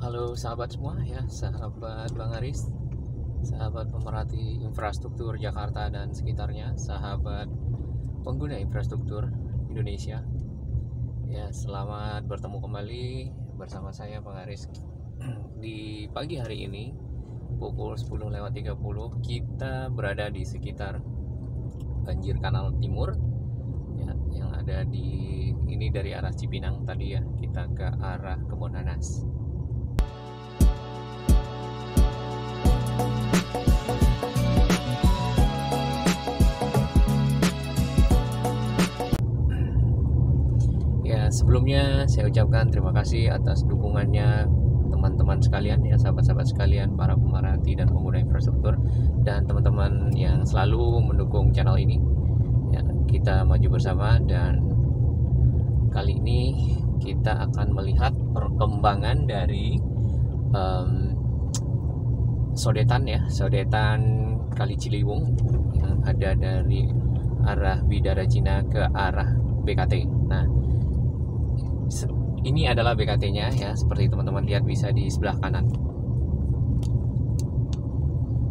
Halo sahabat semua ya, sahabat Bang Aris, sahabat pemerhati infrastruktur Jakarta dan sekitarnya, sahabat pengguna infrastruktur Indonesia. Ya, selamat bertemu kembali bersama saya Bang Aris. Di pagi hari ini pukul 10.30 kita berada di sekitar banjir Kanal Timur ya, yang ada di ini dari arah Cipinang tadi ya, kita ke arah Kebon Nanas. Sebelumnya saya ucapkan terima kasih atas dukungannya teman-teman sekalian ya, sahabat-sahabat sekalian, para pemerhati dan pengguna infrastruktur, dan teman-teman yang selalu mendukung channel ini ya. Kita maju bersama, dan kali ini kita akan melihat perkembangan dari sodetan Kali Ciliwung yang ada dari arah Bidara Cina ke arah BKT. Nah, ini adalah BKT-nya ya, seperti teman-teman lihat bisa di sebelah kanan.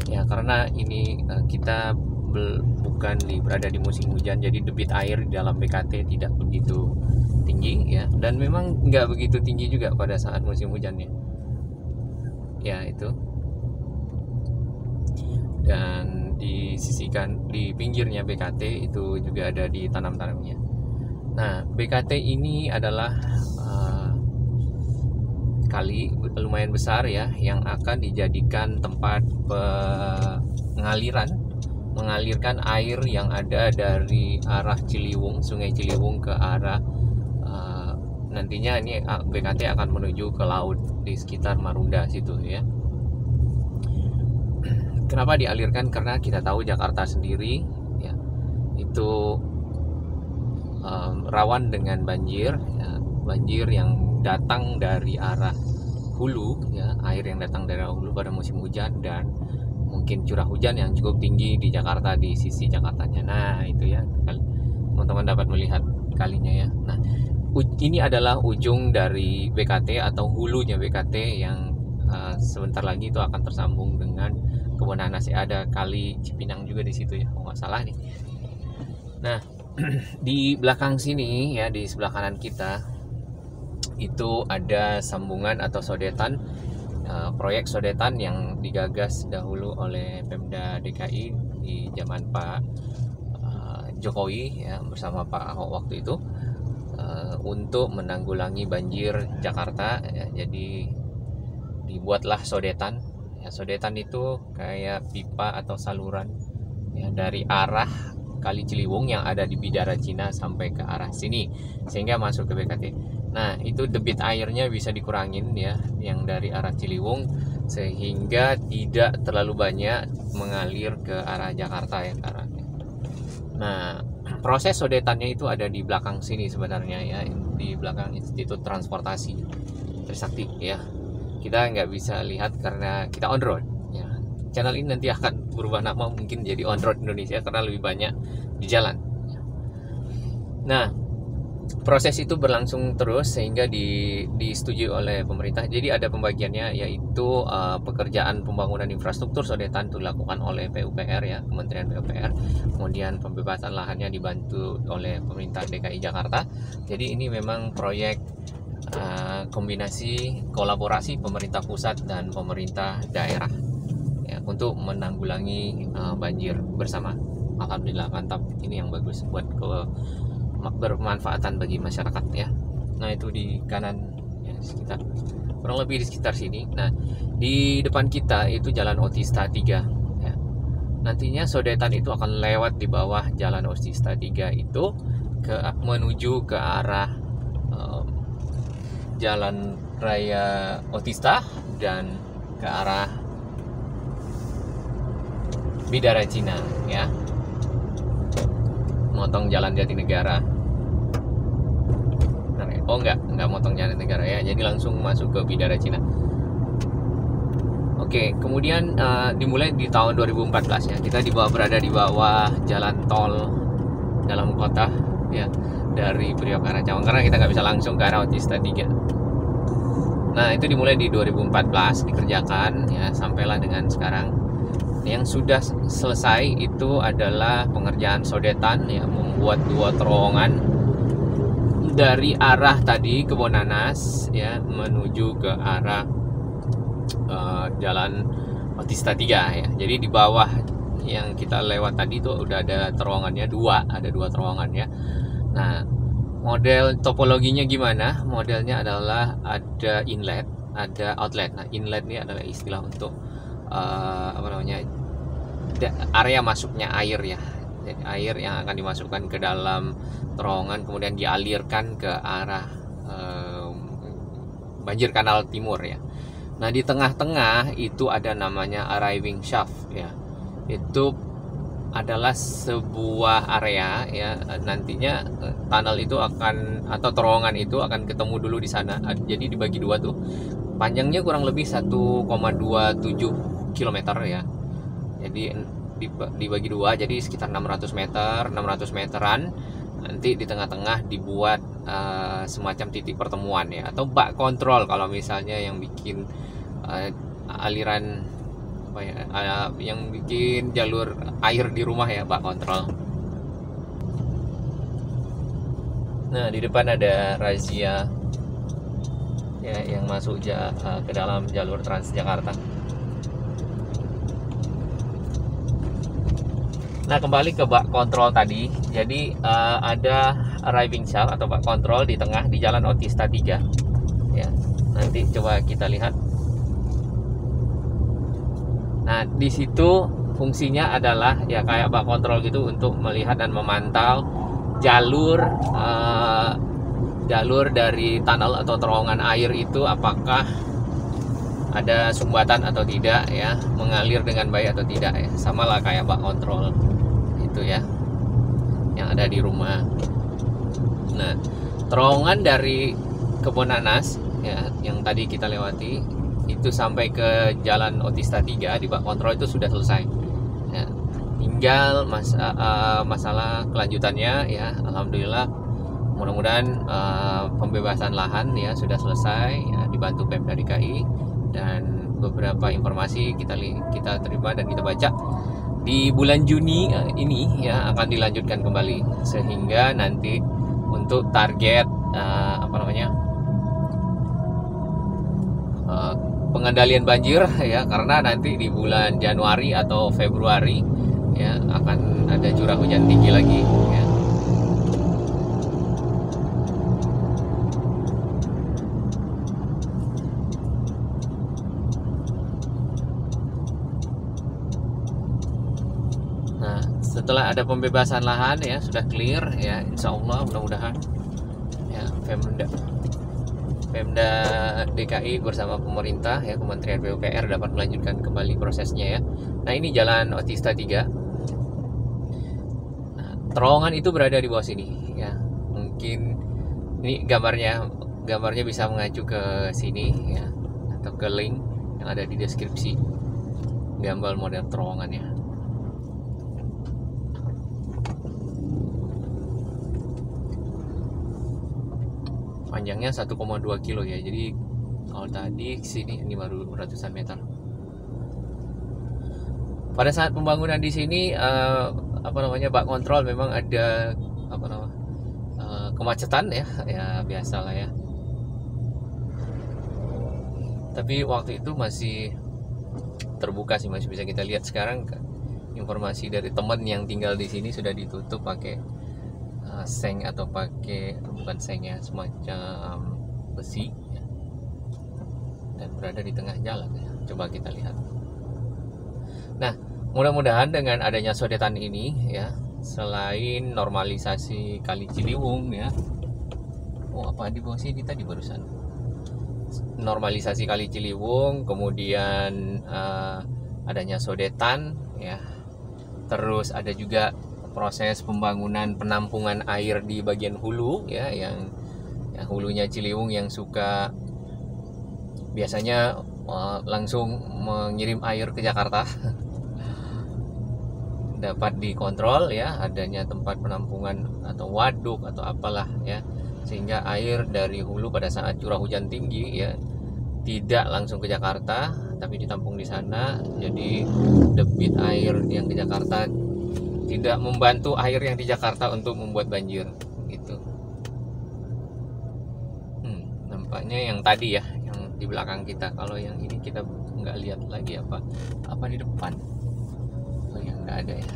Ya, karena ini kita bukan berada di musim hujan, jadi debit air di dalam BKT tidak begitu tinggi ya, dan memang nggak begitu tinggi juga pada saat musim hujannya. Ya, itu. Dan di pinggirnya BKT itu juga ada di tanam-tanamnya. Nah, BKT ini adalah kali lumayan besar ya, yang akan dijadikan tempat mengalirkan air yang ada dari arah Ciliwung, Sungai Ciliwung ke arah nantinya ini BKT akan menuju ke laut di sekitar Marunda situ ya. Kenapa dialirkan? Karena kita tahu Jakarta sendiri ya, itu rawan dengan banjir ya, banjir yang datang dari arah hulu ya, air yang datang dari arah hulu pada musim hujan, dan mungkin curah hujan yang cukup tinggi di Jakarta, di sisi Jakartanya. Nah, itu ya, teman-teman dapat melihat kalinya ya. Nah, ini adalah ujung dari BKT atau hulunya BKT yang sebentar lagi itu akan tersambung dengan Kebon Nanas ya. Ada Kali Cipinang juga di situ ya, kalau nggak salah nih. Nah, di belakang sini ya, di sebelah kanan kita itu ada sambungan atau sodetan, proyek sodetan yang digagas dahulu oleh Pemda DKI di zaman Pak Jokowi ya, bersama Pak Ahok waktu itu, untuk menanggulangi banjir Jakarta ya. Jadi dibuatlah sodetan ya. Sodetan itu kayak pipa atau saluran ya, dari arah Kali Ciliwung yang ada di Bidara Cina sampai ke arah sini sehingga masuk ke BKT. Nah, itu debit airnya bisa dikurangin ya, yang dari arah Ciliwung, sehingga tidak terlalu banyak mengalir ke arah Jakarta ya arahnya. Nah, proses sodetannya itu ada di belakang sini sebenarnya ya, di belakang Institut Transportasi Trisakti ya. Kita nggak bisa lihat karena kita on road ya. Channel ini nanti akan berubah nama mungkin jadi On Road Indonesia karena lebih banyak di jalan. Nah, proses itu berlangsung terus sehingga disetujui oleh pemerintah. Jadi ada pembagiannya, yaitu pekerjaan pembangunan infrastruktur sodetan itu dilakukan oleh PUPR ya, Kementerian PUPR. Kemudian pembebasan lahannya dibantu oleh pemerintah DKI Jakarta. Jadi ini memang proyek kombinasi kolaborasi pemerintah pusat dan pemerintah daerah ya, untuk menanggulangi banjir bersama. Alhamdulillah, mantap. Ini yang bagus buat bermanfaatan bagi masyarakat ya. Nah, itu di kanan ya, sekitar kurang lebih di sekitar sini. Nah, di depan kita itu Jalan Otista 3 ya. Nantinya sodetan itu akan lewat di bawah Jalan Otista 3 itu menuju ke arah Jalan Raya Otista dan ke arah Bidara Cina ya, motong Jalan Jatinegara. Oh, enggak motong Jatinegara ya, jadi langsung masuk ke Bidara Cina. Oke, kemudian dimulai di tahun 2014 ya. Kita berada di bawah jalan tol dalam kota ya, dari Priok ke arah Cawang, karena kita nggak bisa langsung ke arah Otista 3. Nah, itu dimulai di 2014 dikerjakan ya, sampailah dengan sekarang. Yang sudah selesai itu adalah pengerjaan sodetan ya, membuat 2 terowongan dari arah tadi Kebon Nanas ya menuju ke arah Jalan Otista 3 ya. Jadi di bawah yang kita lewat tadi itu udah ada terowongannya ada 2 terowongannya. Nah, model topologinya gimana? Modelnya adalah ada inlet, ada outlet. Nah, inlet ini adalah istilah untuk area masuknya air ya. Jadi air yang akan dimasukkan ke dalam terowongan kemudian dialirkan ke arah banjir kanal timur ya. Nah, di tengah-tengah itu ada namanya arriving shaft ya. Itu adalah sebuah area ya, nantinya tunnel itu akan atau terowongan itu akan ketemu dulu di sana. Jadi dibagi 2 tuh. Panjangnya kurang lebih 1,27 km ya. Jadi dibagi 2, jadi sekitar 600 meteran. Nanti di tengah-tengah dibuat semacam titik pertemuan ya, atau bak kontrol kalau misalnya yang bikin aliran yang bikin jalur air di rumah ya, bak kontrol. Nah, di depan ada razia ya yang masuk ke dalam jalur Transjakarta. Nah, kembali ke bak kontrol tadi. Jadi ada arriving shaft atau bak kontrol di tengah di Jalan Otista 3 ya. Nanti coba kita lihat. Nah, di situ fungsinya adalah ya kayak bak kontrol gitu untuk melihat dan memantau jalur dari tunnel atau terowongan air itu apakah ada sumbatan atau tidak ya, mengalir dengan baik atau tidak ya. Sama lah kayak bak kontrol itu ya yang ada di rumah. Nah, terowongan dari Kebon Nanas ya yang tadi kita lewati itu sampai ke Jalan Otista 3 di bak kontrol itu sudah selesai ya. Tinggal masalah kelanjutannya ya, alhamdulillah mudah-mudahan pembebasan lahan ya sudah selesai ya, dibantu Pemda DKI, dan beberapa informasi kita terima dan kita baca di bulan Juni ini ya akan dilanjutkan kembali, sehingga nanti untuk target pengendalian banjir ya, karena nanti di bulan Januari atau Februari ya akan ada curah hujan tinggi lagi ya. Nah, setelah ada pembebasan lahan ya sudah clear ya, insya Allah mudah-mudahan ya Pemda DKI bersama pemerintah ya, Kementerian PUPR dapat melanjutkan kembali prosesnya ya. Nah, ini Jalan Otista 3. Nah, terowongan itu berada di bawah sini ya. Mungkin ini gambarnya bisa mengacu ke sini ya, atau ke link yang ada di deskripsi, gambar model terowongannya. Panjangnya 1,2 kilo ya. Jadi kalau tadi sini ini baru ratusan meter. Pada saat pembangunan di sini bak kontrol memang ada kemacetan ya biasalah ya. Tapi waktu itu masih terbuka sih, masih bisa kita lihat. Sekarang informasi dari teman yang tinggal di sini sudah ditutup pakai seng atau bukan seng ya, semacam besi ya, dan berada di tengah jalan ya. Coba kita lihat. Nah, mudah-mudahan dengan adanya sodetan ini ya, selain normalisasi Kali Ciliwung ya, apa di bawah sini tadi barusan normalisasi Kali Ciliwung, kemudian adanya sodetan ya, terus ada juga proses pembangunan penampungan air di bagian hulu ya, yang hulunya Ciliwung yang suka biasanya langsung mengirim air ke Jakarta dapat dikontrol ya, adanya tempat penampungan atau waduk atau apalah ya, sehingga air dari hulu pada saat curah hujan tinggi ya tidak langsung ke Jakarta, tapi ditampung di sana. Jadi debit air yang ke Jakarta tidak membantu air yang di Jakarta untuk membuat banjir gitu. Nampaknya yang tadi ya, yang di belakang kita. Kalau yang ini kita nggak lihat lagi apa di depan. Oh ya, nggak ada ya.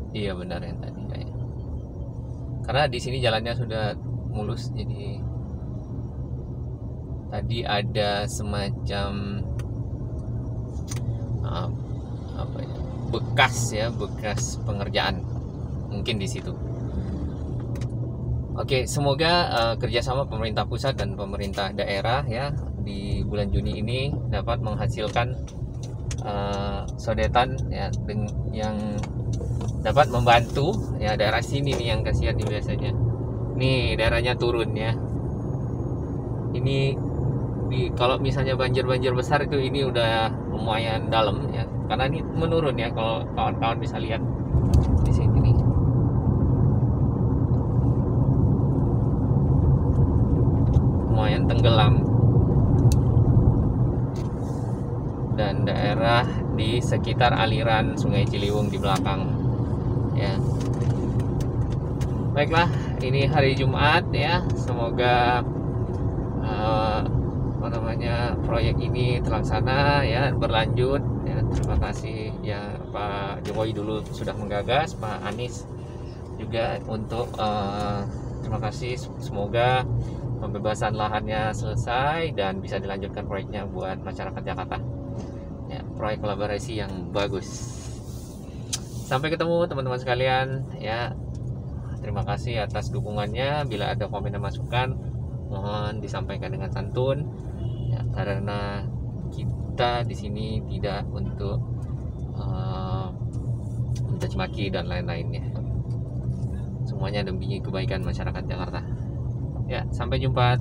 Iya benar yang tadi ya. Karena di sini jalannya sudah mulus, jadi tadi ada semacam bekas pengerjaan mungkin di situ. Oke, semoga kerjasama pemerintah pusat dan pemerintah daerah ya di bulan Juni ini dapat menghasilkan sodetan ya yang dapat membantu ya daerah sini nih yang kasihan nih biasanya. Nih daerahnya turun ya. Ini kalau misalnya banjir besar itu ini udah lumayan dalam ya, karena ini menurun ya, kalau kawan-kawan bisa lihat di sini nih. Lumayan tenggelam. Dan daerah di sekitar aliran Sungai Ciliwung di belakang ya. Baiklah, ini hari Jumat ya, semoga proyek ini terlaksana ya, berlanjut ya. Terima kasih ya Pak Jokowi dulu sudah menggagas, Pak Anies juga untuk terima kasih, semoga pembebasan lahannya selesai dan bisa dilanjutkan proyeknya buat masyarakat Jakarta ya, proyek kolaborasi yang bagus. Sampai ketemu teman-teman sekalian ya, terima kasih atas dukungannya. Bila ada komen dan masukan mohon disampaikan dengan santun ya, karena kita di sini tidak untuk mencaci maki dan lain-lainnya. Semuanya demi kebaikan masyarakat Jakarta. Ya, sampai jumpa.